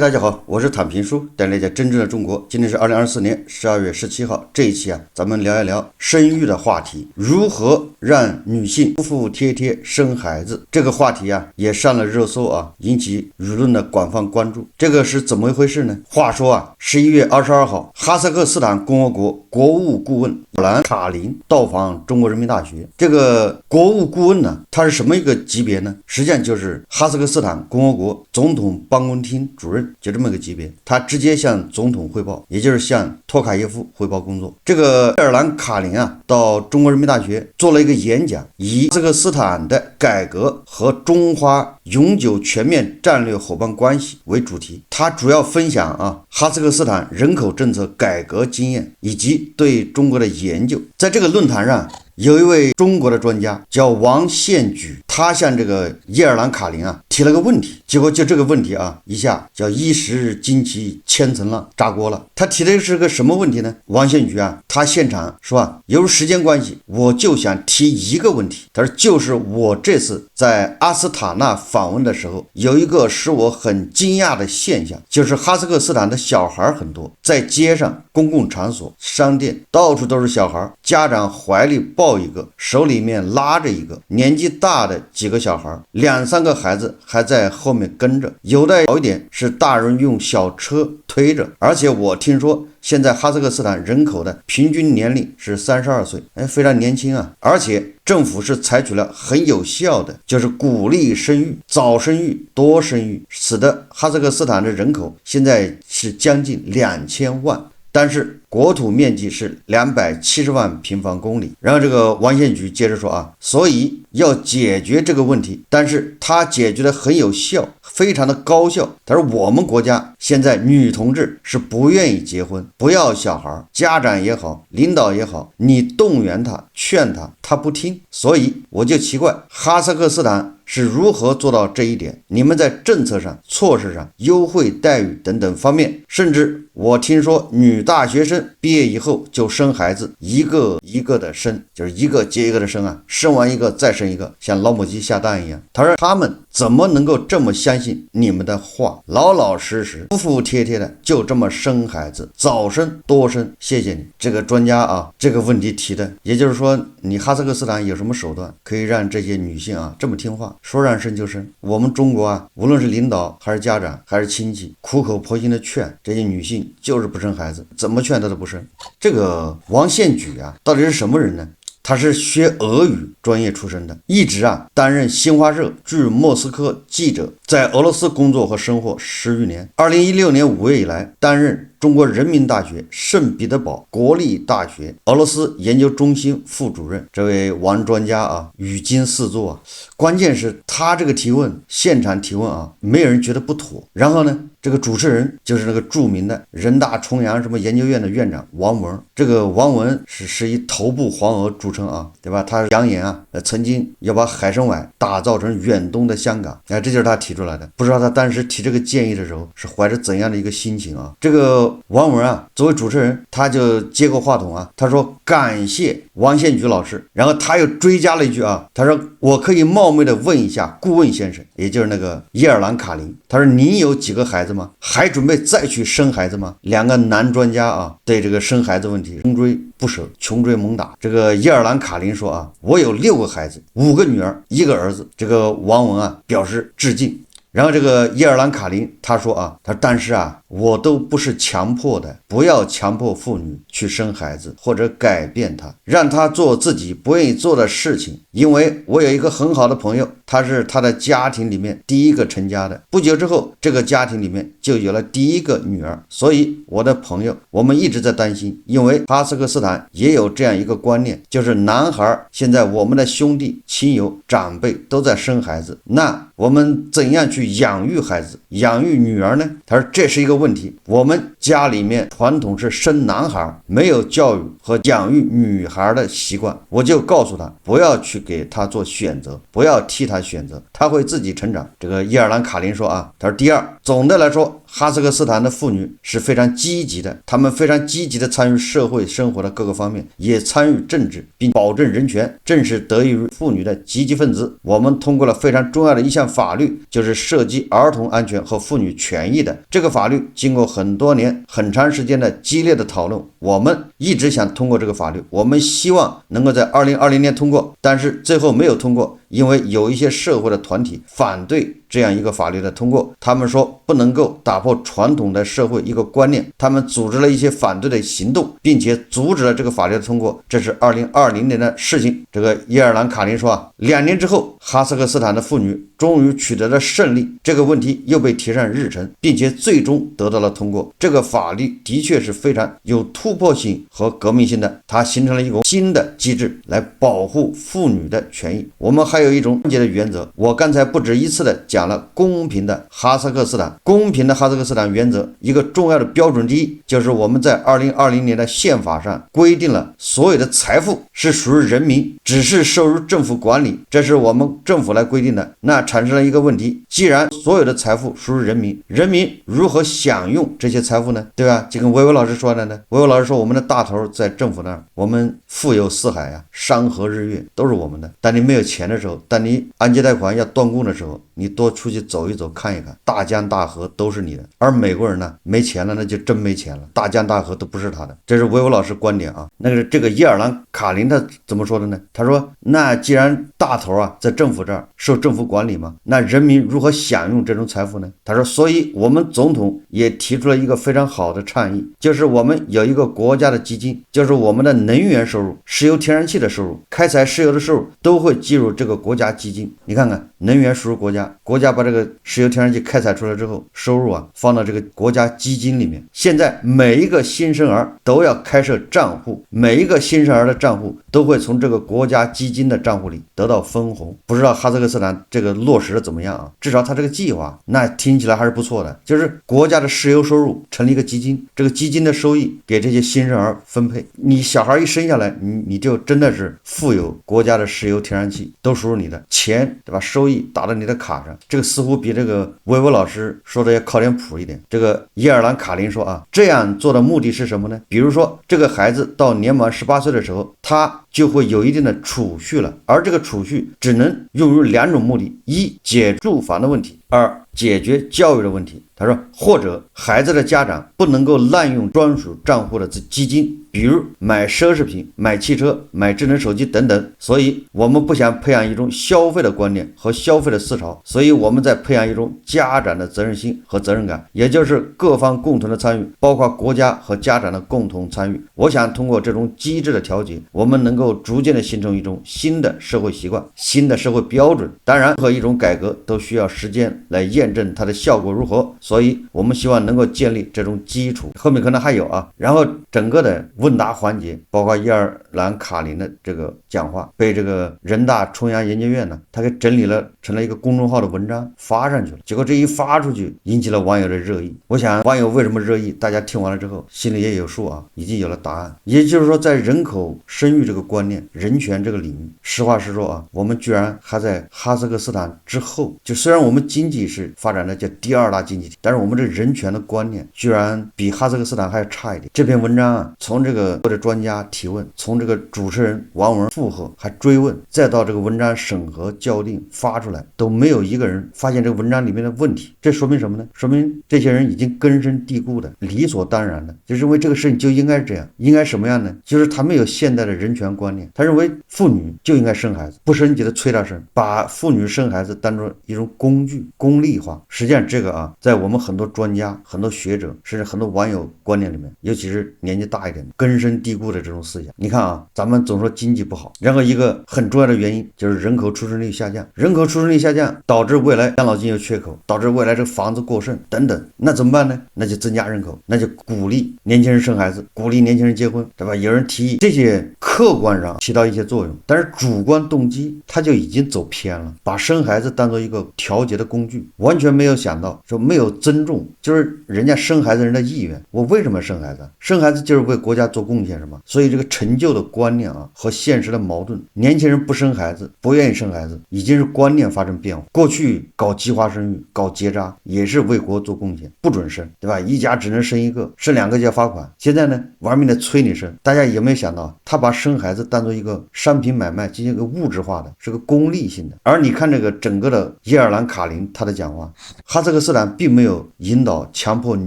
大家好，我是坦平叔，带大家真正的中国。今天是2024年12月17号，这一期咱们聊一聊生育的话题，如何让女性服服帖帖生孩子。这个话题也上了热搜引起舆论的广泛关注。这个是怎么一回事呢？话说11月22号，哈萨克斯坦共和国国务顾问兰卡林到访中国人民大学。这个国务顾问呢，他是什么一个级别呢？实际上就是哈萨克斯坦共和国总统办公厅主任，就这么个级别。他直接向总统汇报，也就是向托卡耶夫汇报工作。这个贝尔兰卡林到中国人民大学做了一个演讲，以哈萨克斯坦的改革和中华永久全面战略伙伴关系为主题。他主要分享哈萨克斯坦人口政策改革经验以及对中国的研究。在这个论坛上，有一位中国的专家叫王献举，他向这个叶尔兰卡林提了个问题，结果就这个问题一下叫一石惊起千层浪，炸锅了。他提的是个什么问题呢？王献举他现场说由于时间关系，我就想提一个问题。他说就是我这次在阿斯塔纳访问的时候，有一个使我很惊讶的现象，就是哈萨克斯坦的小孩很多，在街上、公共场所、商店到处都是小孩，家长怀里抱一个，手里面拉着一个，年纪大的几个小孩，2-3个孩子还在后面跟着，有的好一点是大人用小车推着。而且我听说现在哈萨克斯坦人口的平均年龄是32岁，非常年轻而且政府是采取了很有效的，就是鼓励生育，早生育，多生育，使得哈萨克斯坦的人口现在是将近2000万。但是国土面积是270万平方公里。然后这个王献举接着说所以要解决这个问题，但是他解决的很有效，非常的高效。他说我们国家现在女同志是不愿意结婚，不要小孩，家长也好，领导也好，你动员他，劝他，他不听。所以我就奇怪哈萨克斯坦是如何做到这一点。你们在政策上、措施上、优惠待遇等等方面，甚至我听说女大学生毕业以后就生孩子，一个一个的生，就是一个接一个的生生完一个再生一个，像老母鸡下蛋一样。他说他们怎么能够这么相信你们的话，老老实实服服帖帖的就这么生孩子，早生多生。谢谢你这个专家这个问题提的，也就是说你哈萨克斯坦有什么手段可以让这些女性这么听话，说让生就生。我们中国无论是领导还是家长还是亲戚，苦口婆心的劝这些女性就是不生孩子，怎么劝她都不生。这个王献举到底是什么人呢？他是学俄语专业出身的，一直担任新华社驻莫斯科记者，在俄罗斯工作和生活10余年。2016年5月以来，担任中国人民大学圣彼得堡国立大学俄罗斯研究中心副主任。这位王专家语惊四座关键是他这个提问，现场提问没有人觉得不妥。然后呢，这个主持人就是那个著名的人大重阳什么研究院的院长王文。这个王文是以头部黄额著称对吧？他扬言曾经要把海参崴打造成远东的香港，这就是他提出来的。不知道他当时提这个建议的时候是怀着怎样的一个心情这个王文作为主持人，他就接过话筒他说感谢王献举老师。然后他又追加了一句他说我可以冒昧的问一下顾问先生，也就是那个叶尔兰卡林，他说你有几个孩子吗？还准备再去生孩子吗？两个男专家对这个生孩子问题穷追不舍，穷追猛打。这个叶尔兰卡林说我有6个孩子，5个女儿1个儿子。这个王文表示致敬。然后这个叶尔兰卡林他说但是我都不是强迫的，不要强迫妇女去生孩子或者改变她，让她做自己不愿意做的事情。因为我有一个很好的朋友，他是他的家庭里面第一个成家的，不久之后这个家庭里面就有了第一个女儿。所以我的朋友我们一直在担心，因为哈萨克斯坦也有这样一个观念，就是男孩现在我们的兄弟亲友长辈都在生孩子，那我们怎样去养育孩子，养育女儿呢？他说这是一个问题。我们家里面传统是生男孩，没有教育和养育女孩的习惯，我就告诉他不要去给他做选择，不要替他选择，他会自己成长。这个叶尔兰卡林说他说第二，总的来说哈萨克斯坦的妇女是非常积极的，她们非常积极的参与社会生活的各个方面，也参与政治并保证人权。正是得益于妇女的积极分子，我们通过了非常重要的一项法律，就是涉及儿童安全和妇女权益的。这个法律经过很多年、很长时间的激烈的讨论，我们一直想通过这个法律，我们希望能够在2020年通过，但是最后没有通过，因为有一些社会的团体反对这样一个法律的通过，他们说不能够打破传统的社会一个观念，他们组织了一些反对的行动，并且阻止了这个法律的通过。这是2020年的事情。这个伊尔兰卡林说2年之后，哈萨克斯坦的妇女终于取得了胜利，这个问题又被提上日程，并且最终得到了通过。这个法律的确是非常有突破性和革命性的，它形成了一种新的机制来保护妇女的权益。我们还有一种关键的原则，我刚才不止一次的讲了公平的哈萨克斯坦。公平的哈萨克斯坦原则一个重要的标准之一，就是我们在2020年的宪法上规定了所有的财富是属于人民，只是受入政府管理，这是我们政府来规定的。那产生了一个问题，既然所有的财富属于人民，人民如何享用这些财富呢？对吧？就跟维维老师说的呢，维维老师说我们的大头在政府那儿，我们富有四海啊，山河日月都是我们的。当你没有钱的时候，当你按揭贷款要断供的时候，你多出去走一走看一看，大江大河都是你的。而美国人呢，没钱了那就真没钱了，大江大河都不是他的。这是维维老师观点啊。那个这个伊尔兰卡林他怎么说的呢？他说那既然大头啊在政府这儿受政府管理嘛，那人民如何享用这种财富呢？他说所以我们总统也提出了一个非常好的倡议，就是我们有一个国家的基金，就是我们的能源收入、石油天然气的收入、开采石油的收入都会计入这个国家基金。你看看，能源输入国家，国家把这个石油天然气开采出来之后，收入啊放到这个国家基金里面。现在每一个新生儿都要开设账户，每一个新生儿的账户都会从这个国家基金的账户里得到分红。不知道哈萨克斯坦这个落实的怎么样啊？至少他这个计划那听起来还是不错的，就是国家的石油收入成立一个基金，这个基金的收益给这些新生儿分配。你小孩一生下来，你就真的是富有国家的石油天然气都属于你的钱，对吧？收益打到你的卡上，这个似乎比这个维维老师说的要靠点谱一点。这个伊尔兰卡林说啊，这样做的目的是什么呢？比如说这个孩子到年满18岁的时候，他就会有一定的储蓄了，而这个储蓄只能用于2种目的：一、解住房的问题；二、解决教育的问题。他说，或者孩子的家长不能够滥用专属账户的基金，比如买奢侈品、买汽车、买智能手机等等。所以我们不想培养一种消费的观念和消费的思潮，所以我们在培养一种家长的责任心和责任感，也就是各方共同的参与，包括国家和家长的共同参与。我想通过这种机制的调节，我们能够逐渐的形成一种新的社会习惯、新的社会标准。当然，任何一种改革都需要时间来验证它的效果如何，所以我们希望能够建立这种基础。后面可能还有啊，然后整个的问答环节，包括伊尔兰卡林的这个讲话，被这个人大中央研究院呢，他给整理了成了一个公众号的文章发上去了。结果这一发出去，引起了网友的热议。我想网友为什么热议，大家听完了之后心里也有数啊，已经有了答案。也就是说，在人口生育这个观念、人权这个领域，实话实说啊，我们居然还在哈萨克斯坦之后。就虽然我们经济是发展的叫第2大经济体，但是我们这人权的观念居然比哈萨克斯坦还要差一点。这篇文章啊，从这个或者专家提问，从这个主持人王文附和还追问，再到这个文章审核校订发出来，都没有一个人发现这个文章里面的问题。这说明什么呢？说明这些人已经根深蒂固的、理所当然的就认为这个事情就应该是这样。应该什么样呢？就是他没有现代的人权观念，他认为妇女就应该生孩子，不生就得催她生，把妇女生孩子当作一种工具，功利化。实际上这个啊，在我们很多专家、很多学者，甚至很多网友观念里面，尤其是年纪大一点的，根深蒂固的这种思想。你看啊，咱们总说经济不好，然后一个很重要的原因就是人口出生率下降，人口出生率下降导致未来养老金有缺口，导致未来这个房子过剩等等。那怎么办呢？那就增加人口，那就鼓励年轻人生孩子，鼓励年轻人结婚，对吧？有人提议这些客观上起到一些作用，但是主观动机他就已经走偏了，把生孩子当做一个调节的工具，完全没有想到说没有尊重，就是人家生孩子人的意愿。我为什么生孩子？生孩子就是为国家做贡献，是吗？所以这个陈旧的观念啊和现实的矛盾，年轻人不生孩子，不愿意生孩子，已经是观念发生变化。过去搞计划生育、搞结扎也是为国做贡献，不准生，对吧？一家只能生一个，生2个就要罚款。现在呢，玩命的催你生。大家有没有想到，他把把生孩子当做一个商品买卖，进行一个物质化的，是个功利性的。而你看这个整个的叶尔兰卡林他的讲话，哈萨克斯坦并没有引导强迫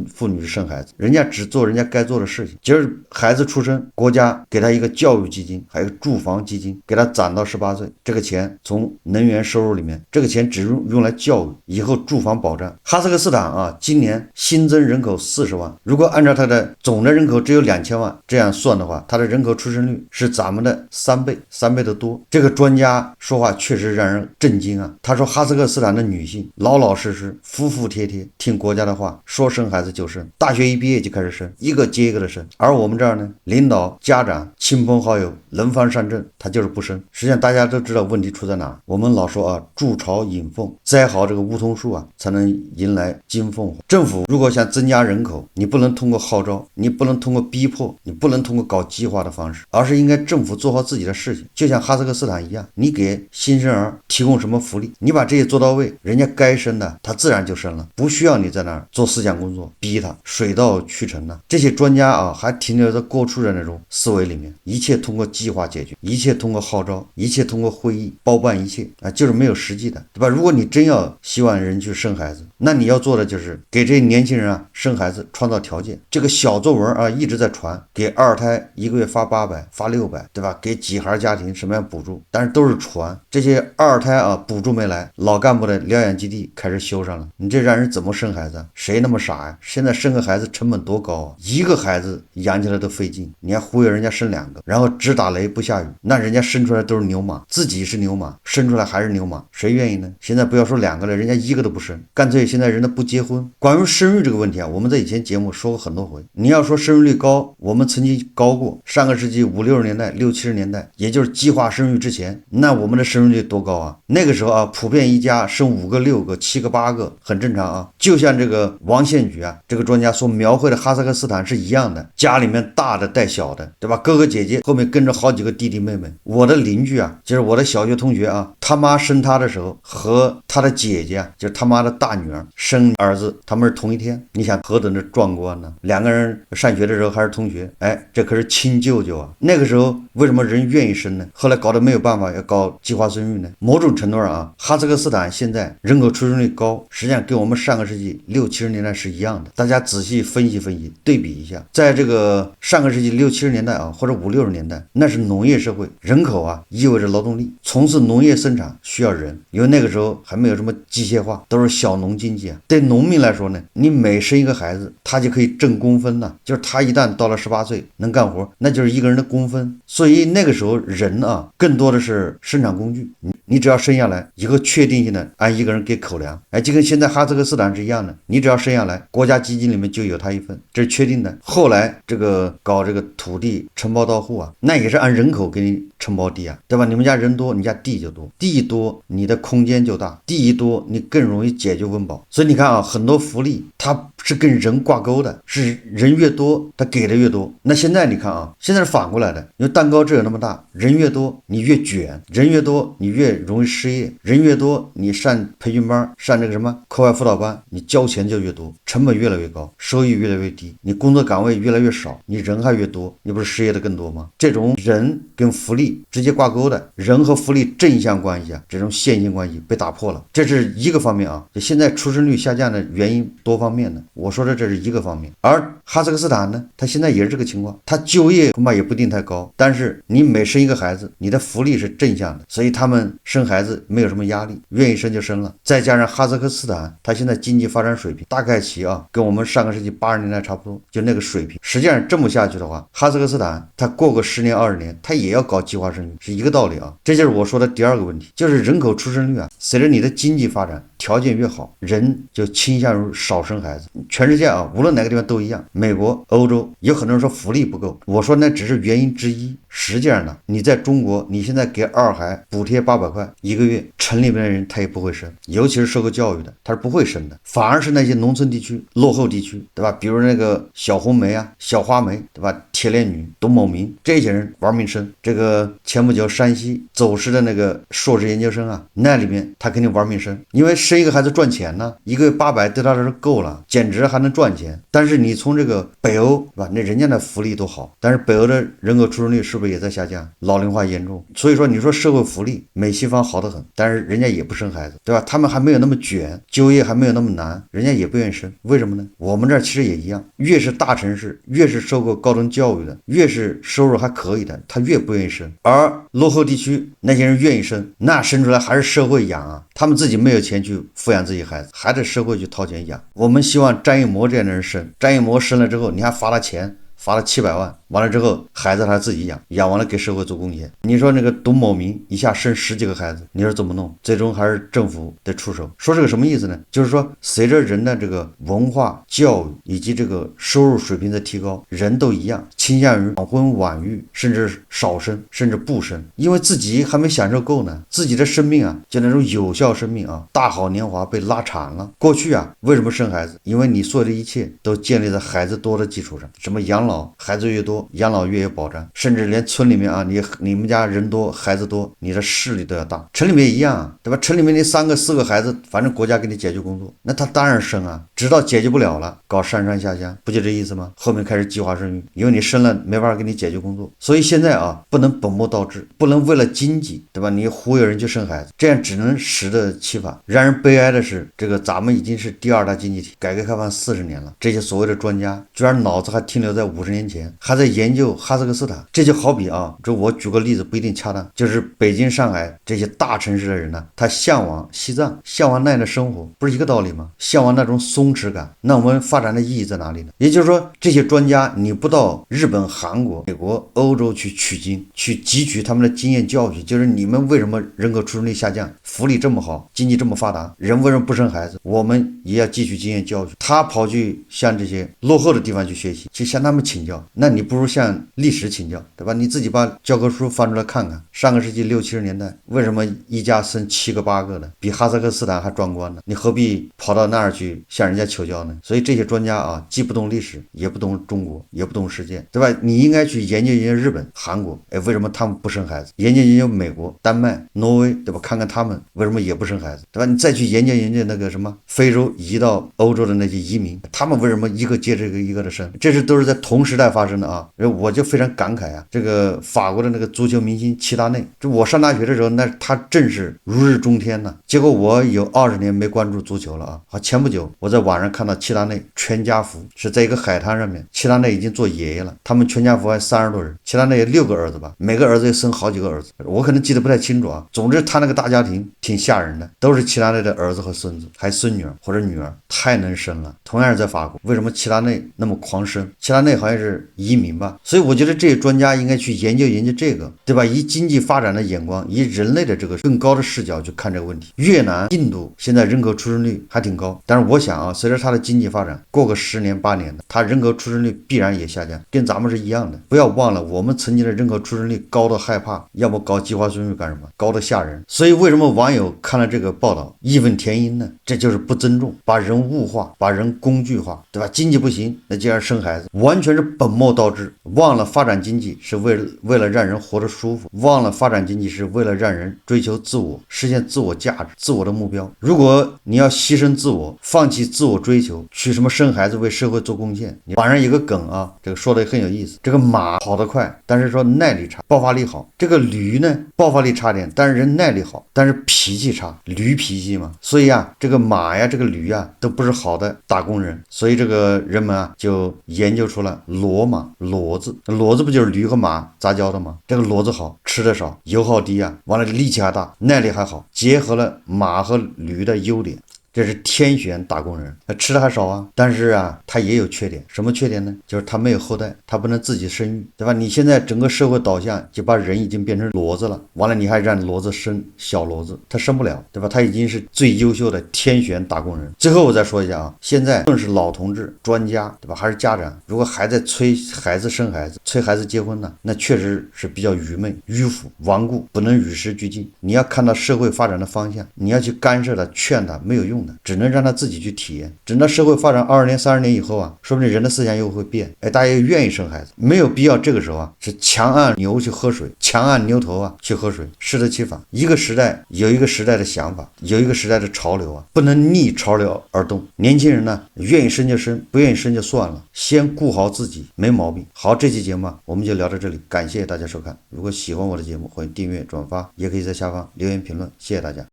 妇女生孩子，人家只做人家该做的事情。就是孩子出生，国家给他一个教育基金，还有住房基金，给他攒到18岁，这个钱从能源收入里面，这个钱只用来教育，以后住房保障。哈萨克斯坦啊，今年新增人口40万，如果按照它的总的人口只有2000万这样算的话，它的人口出生率是咱们的3倍的多。这个专家说话确实让人震惊啊！他说哈萨克斯坦的女性老老实实、服服帖帖，听国家的话，说生孩子就生，大学一毕业就开始生，一个接一个的生。而我们这儿呢，领导、家长、亲朋好友轮番上阵，他就是不生。实际上大家都知道问题出在哪。我们老说啊，筑巢引凤，栽好这个梧桐树啊，才能迎来金凤凰。政府如果想增加人口，你不能通过号召，你不能通过逼迫，你不能通过搞计划的方式，而是应该政府做好自己的事情。就像哈萨克斯坦一样，你给新生儿提供什么福利，你把这些做到位，人家该生的他自然就生了，不需要你在那儿做思想工作逼他，水到渠成的。这些专家啊，还停留在过去的那种思维里面，一切通过计划解决，一切通过号召，一切通过会议包办一切啊，就是没有实际的，对吧？如果你真要希望人去生孩子，那你要做的就是给这些年轻人啊生孩子创造条件。这个小作文啊一直在传，给二胎1个月发800发600，对吧？给几孩家庭什么样补助，但是都是传。这些二胎啊补助没来，老干部的疗养基地开始修上了，你这让人怎么生孩子啊？谁那么傻呀？现在生个孩子成本多高啊，一个孩子养起来都费劲，你还忽悠人家生2个，然后只打雷不下雨，那人家生出来都是牛马，自己是牛马，生出来还是牛马，谁愿意呢？现在不要说2个了，人家1个都不生，干脆现在人都不结婚。关于生育这个问题啊，我们在以前节目说过很多回。你要说生育率高，我们曾经高过，上个世纪50、60年代、60、70年代，也就是计划生育之前，那我们的生育率多高啊？那个时候啊，普遍一家生5个、6个、7个、8个，很正常啊。就像这个王献举啊，这个专家所描绘的哈萨克斯坦是一样的，家里面大的带小的，对吧？哥哥姐姐后面跟着好几个弟弟妹妹。我的邻居啊，就是我的小学同学啊，他妈生他的时候和他的姐姐啊，就是他妈的大女儿生儿子，他们是同一天。你想何等的壮观呢？2个人上学的时候还是同学，哎，这可是亲舅舅啊。那个时候为什么人愿意生呢？后来搞得没有办法要搞计划生育呢？某种程度上啊，哈萨克斯坦现在人口出生率高，实际上跟我们上个世纪60、70年代是一样的。大家仔细分析分析，对比一下，在这个上个世纪60、70年代啊，或者50、60年代，那是农业社会，人口啊意味着劳动力，从事农业生产需要人，因为那个时候还没有什么机械化，都是小农经济啊。对农民来说呢，你每生一个孩子，他就可以挣工分了，就是他一旦到了18岁能干活，那就是一个人的工分。所以那个时候人啊，更多的是生产工具，你只要生下来以后，确定性的按一个人给口粮，哎，就跟现在哈萨克斯坦是一样的，你只要生下来，国家基金里面就有他一份，这是确定的。后来这个搞这个土地承包到户啊，那也是按人口给你承包地啊，对吧？你们家人多，你家地就多，地多你的空间就大，地一多你更容易解决温饱。所以你看啊，很多福利它是跟人挂钩的，是人越多他给的越多。那现在你看啊，现在是反过来的，因为蛋糕只有那么大，人越多你越卷，人越多你越容易失业，人越多你上培训班，上这个什么课外辅导班，你交钱就越多，成本越来越高，收益越来越低，你工作岗位越来越少，你人还越多，你不是失业的更多吗？这种人跟福利直接挂钩的，人和福利正向关系啊，这种线性关系被打破了，这是一个方面啊。就现在出生率下降的原因多方面的，我说的这是一个方面。而哈萨克斯坦呢，它现在也是这个情况，它就业恐怕也不一定太高，但是你每生一个孩子，你的福利是正向的，所以他们生孩子没有什么压力，愿意生就生了。再加上哈萨克斯坦它现在经济发展水平大概其啊，跟我们上个世纪80年代差不多，就那个水平。实际上这么下去的话，哈萨克斯坦它过个10年20年，它也要搞计划生育，是一个道理啊。这就是我说的第二个问题，就是人口出生率啊，随着你的经济发展条件越好，人就倾向于少生孩子。全世界啊，无论哪个地方都一样，美国、欧洲，有很多人说福利不够，我说那只是原因之一。实际上呢，你在中国，你现在给二孩补贴800块1个月，城里面的人他也不会生，尤其是受过教育的，他是不会生的。反而是那些农村地区、落后地区，对吧？比如那个小红梅啊、小花梅，对吧？铁链女董某明这些人玩命生。这个前不久山西走失的那个硕士研究生啊，那里面他肯定玩命生，因为生一个孩子赚钱呢，一个月800对他来说够了，简直还能赚钱。但是你从这个北欧吧，那人家的福利都好，但是北欧的人口出生率是不是也在下降？老龄化严重，所以说你说社会福利美西方好得很，但是人家也不生孩子，对吧？他们还没有那么卷，就业还没有那么难，人家也不愿意生。为什么呢？我们这儿其实也一样，越是大城市，越是受过高等教育的，越是收入还可以的，他越不愿意生。而落后地区那些人愿意生，那生出来还是社会养啊，他们自己没有钱去抚养自己孩子，还得社会去掏钱养。我们希望张艺谋这样的人生，张艺谋生了之后，你还发他钱，发了700万，完了之后孩子他自己养，养完了给社会做贡献。你说那个董某明一下生10几个孩子，你说怎么弄？最终还是政府得出手。说这个什么意思呢？就是说随着人的这个文化教育以及这个收入水平的提高，人都一样倾向于晚婚晚育，甚至少生，甚至不生，因为自己还没享受够呢，自己的生命啊，就那种有效生命啊，大好年华被拉长了。过去啊，为什么生孩子？因为你所有的一切都建立在孩子多的基础上，什么养老，孩子越多，养老越有保障，甚至连村里面啊，你们家人多，孩子多，你的势力都要大。城里面一样啊，对吧？城里面你3个4个孩子，反正国家给你解决工作，那他当然生啊，直到解决不了了，搞上山下乡，不就这意思吗？后面开始计划生育，因为你生了没办法给你解决工作，所以现在啊，不能本末倒置，不能为了经济，对吧？你忽悠人去生孩子，这样只能适得其反。让人悲哀的是，这个咱们已经是第2大经济体，改革开放40年了，这些所谓的专家居然脑子还停留在50年前，还在研究哈萨克斯坦。这就好比啊，这我举个例子不一定恰当，就是北京上海这些大城市的人呢，他向往西藏，向往那样的生活，不是一个道理吗？向往那种松弛感，那我们发展的意义在哪里呢？也就是说，这些专家你不到日本、韩国、美国、欧洲去取经，去汲取他们的经验教训，就是你们为什么人口出生率下降，福利这么好，经济这么发达，人为什么不生孩子？我们也要汲取经验教训。他跑去向这些落后的地方去学习，去向他们请教，那你不如向历史请教，对吧？你自己把教科书翻出来看看，上个世纪60、70年代为什么一家生7个8个的，比哈萨克斯坦还壮观呢？你何必跑到那儿去向人家求教呢？所以这些专家啊，既不懂历史，也不懂中国，也不懂世界，对吧？你应该去研究研究日本、韩国，为什么他们不生孩子？研究研究美国、丹麦、挪威，对吧？看看他们为什么也不生孩子，对吧？你再去研究研究那个什么非洲移到欧洲的那些移民，他们为什么一个接着一个的生？这都是在同时代发生的啊！我就非常感慨啊，这个法国的那个足球明星齐达内，这我上大学的时候，那他正是如日中天呢。结果我有20年没关注足球了啊！好，前不久我在网上看到齐达内全家福是在一个海滩上面，齐达内已经做爷爷了，他们全家福还30多人，齐达内有6个儿子吧，每个儿子也生好几个儿子，我可能记得不太清楚啊。总之他那个大家庭挺吓人的，都是齐达内的儿子和孙子，还孙女儿或者女儿，太能生了。同样是在法国，为什么齐达内那么狂生？齐达内好像是移民吧，所以我觉得这些专家应该去研究研究这个，对吧？以经济发展的眼光，以人类的这个更高的视角去看这个问题。越南、印度现在人口出生率还挺高，但是我想啊，随着它的经济发展，过个10年8年的，它人口出生率必然也下降，跟咱们是一样的。不要忘了，我们曾经的人口出生率高到害怕，要么搞计划生育干什么？高的吓人。所以为什么网友看了这个报道义愤填膺呢？这就是不尊重，把人物化，把人工具化，对吧？经济不行，那就要生孩子，完全是本末倒置。忘了发展经济是为了让人活得舒服，忘了发展经济是为了让人追求自我，实现自我价值、自我的目标。如果你要牺牲自我，放弃自我追求，去什么生孩子为社会做贡献，网上有个梗啊，这个说的很有意思。这个马跑得快，但是说耐力差，爆发力好。这个驴呢，爆发力差点，但是人耐力好，但是脾气差，驴脾气嘛。所以啊，这个马呀，这个驴啊，都不是好的打工人。所以这个人们啊，就研究出了骡马骡子，骡子不就是驴和马杂交的吗？这个骡子好，吃的少，油耗低啊，完了力气还大，耐力还好，结合了马和驴的优点。这是天选打工人，他吃的还少啊，但是啊，他也有缺点。什么缺点呢？就是他没有后代，他不能自己生育，对吧？你现在整个社会导向就把人已经变成骡子了，完了你还让骡子生小骡子，他生不了，对吧？他已经是最优秀的天选打工人。最后我再说一下啊，现在更是老同志、专家，对吧？还是家长，如果还在催孩子生孩子、催孩子结婚呢，那确实是比较愚昧、迂腐、顽固，不能与时俱进。你要看到社会发展的方向，你要去干涉他、劝他，没有用。用的，只能让他自己去体验。等到社会发展20年、30年以后啊，说不定人的思想又会变，大家又愿意生孩子，没有必要这个时候啊是强按牛去喝水，强按牛头啊去喝水，适得其反。一个时代有一个时代的想法，有一个时代的潮流啊，不能逆潮流而动。年轻人呢，愿意生就生，不愿意生就算了，先顾好自己，没毛病。好，这期节目我们就聊到这里，感谢大家收看。如果喜欢我的节目，欢迎订阅、转发，也可以在下方留言评论，谢谢大家。